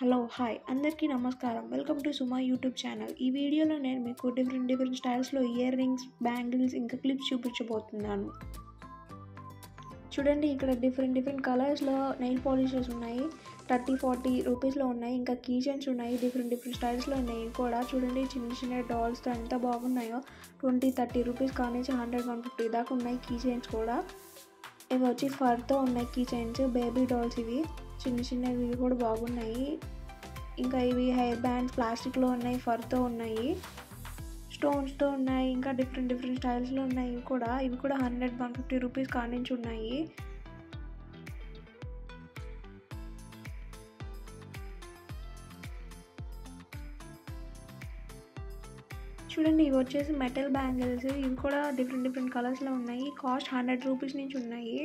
Hello hi అందరికీ నమస్కారం. Welcome to Suma YouTube channel. ఈ వీడియోలో నేను మీకు డిఫరెంట్ స్టైల్స్లో ఇయర్ రింగ్స్, బ్యాంగిల్స్ ఇంకా క్లిప్స్ చూపించబోతున్నాను. చూడండి, ఇక్కడ డిఫరెంట్ కలర్స్లో నెయిల్ పాలిషెస్ ఉన్నాయి. 30-40 రూపీస్లో ఉన్నాయి. ఇంకా కీ చైన్స్ ఉన్నాయి. డిఫరెంట్ స్టైల్స్లో ఉన్నాయి కూడా. చూడండి, చిన్న డాల్స్తో ఎంత బాగున్నాయో. 20-30 రూపీస్ కానించి 100-150 దాకా ఉన్నాయి కీ చైన్స్ కూడా. ఇవి వచ్చి ఫర్తో ఉన్నాయి కీ చైన్స్, బేబీ డాల్స్. ఇవి చిన్నవి కూడా బాగున్నాయి. ఇంకా ఇవి హెయిర్ బ్యాండ్స్ ప్లాస్టిక్లో ఉన్నాయి, ఫర్తో ఉన్నాయి, స్టోన్స్తో ఉన్నాయి. ఇంకా డిఫరెంట్ స్టైల్స్లో ఉన్నాయి. ఇవి కూడా 100-150 రూపీస్ కానించి ఉన్నాయి. చూడండి, ఇవి వచ్చేసి మెటల్ బ్యాంగిల్స్. ఇవి కూడా డిఫరెంట్ కలర్స్లో ఉన్నాయి. కాస్ట్ 100 రూపీస్ నుంచి ఉన్నాయి.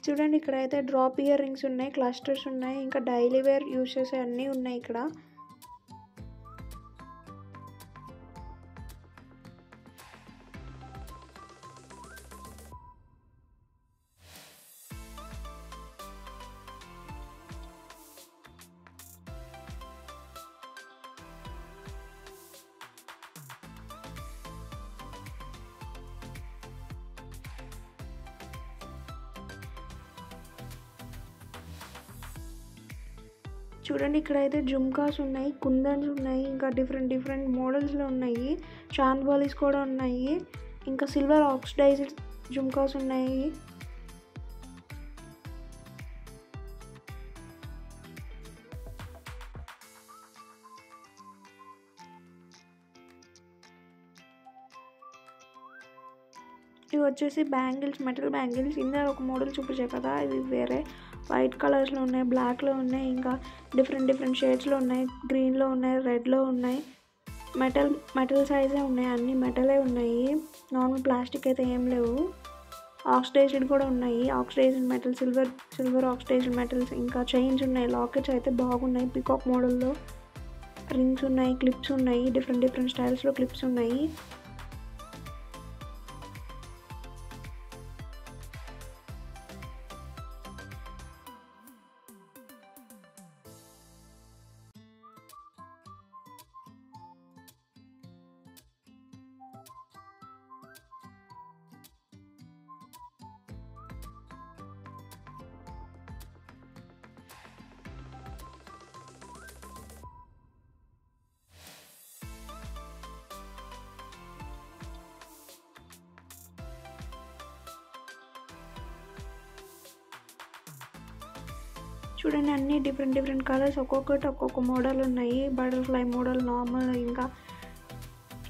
చూడండి, ఇక్కడ అయితే డ్రాప్ ఇయర్ రింగ్స్ ఉన్నాయి, క్లస్టర్స్ ఉన్నాయి, ఇంకా డైలీ వేర్ యూస్ చేసే అన్నీ ఉన్నాయి ఇక్కడ. చూడండి, ఇక్కడైతే జుమ్కాస్ ఉన్నాయి, కుందన్స్ ఉన్నాయి, ఇంకా డిఫరెంట్ మోడల్స్లో ఉన్నాయి. చాంద్వాలీస్ కూడా ఉన్నాయి. ఇంకా సిల్వర్ ఆక్సిడైజ్డ్ జుమ్కాస్ ఉన్నాయి. ఇవి వచ్చేసి బ్యాంగిల్స్, మెటల్ బ్యాంగిల్స్. ఇందులో ఒక మోడల్ చూపించాయి కదా, ఇవి వేరే వైట్ కలర్స్లో ఉన్నాయి, బ్లాక్లో ఉన్నాయి, ఇంకా డిఫరెంట్ షేడ్స్లో ఉన్నాయి. గ్రీన్లో ఉన్నాయి, రెడ్లో ఉన్నాయి. మెటల్ సైజే ఉన్నాయి, అన్నీ మెటలే ఉన్నాయి. నార్మల్ ప్లాస్టిక్ అయితే ఏం లేవు. ఆక్సిడైజ్డ్ కూడా ఉన్నాయి, oxidised metal, silver oxidised metals. ఇంకా చైన్స్ ఉన్నాయి, లాకెట్స్ అయితే బాగున్నాయి. పికాక్ మోడల్లో రింగ్స్ ఉన్నాయి, క్లిప్స్ ఉన్నాయి, డిఫరెంట్ స్టైల్స్లో క్లిప్స్ ఉన్నాయి. చూడండి, అన్ని డిఫరెంట్ కలర్స్, ఒక్కొక్క మోడల్ ఉన్నాయి. బటర్ఫ్లై మోడల్, నార్మల్,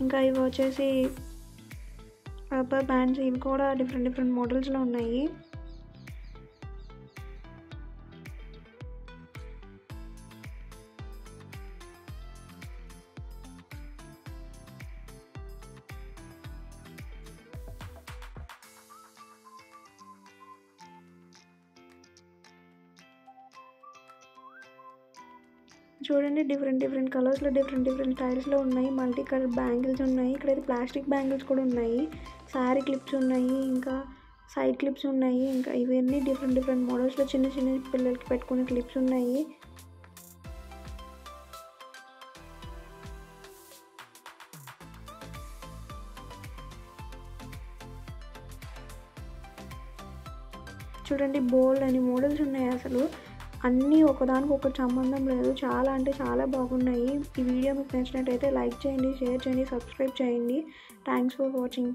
ఇంకా ఇవి వచ్చేసి రబ్బర్ బ్యాండ్స్. ఇవి కూడా డిఫరెంట్ మోడల్స్లో ఉన్నాయి. చూడండి, డిఫరెంట్ కలర్స్లో డిఫరెంట్ స్టైల్స్లో ఉన్నాయి. మల్టీ కలర్ బ్యాంగిల్స్ ఉన్నాయి. ఇక్కడైతే ప్లాస్టిక్ బ్యాంగిల్స్ కూడా ఉన్నాయి. శారీ క్లిప్స్ ఉన్నాయి, ఇంకా సైడ్ క్లిప్స్ ఉన్నాయి. ఇంకా ఇవన్నీ డిఫరెంట్ మోడల్స్లో చిన్న పిల్లలకి పెట్టుకునే క్లిప్స్ ఉన్నాయి. చూడండి, బోల్డ్ అని మోడల్స్ ఉన్నాయి. అసలు అన్నీ ఒకదానికి ఒకటి సంబంధం లేదు. చాలా అంటే చాలా బాగున్నాయి. ఈ వీడియో మీకు నచ్చినట్టయితే లైక్ చేయండి, షేర్ చేయండి, సబ్స్క్రైబ్ చేయండి. Thanks for watching.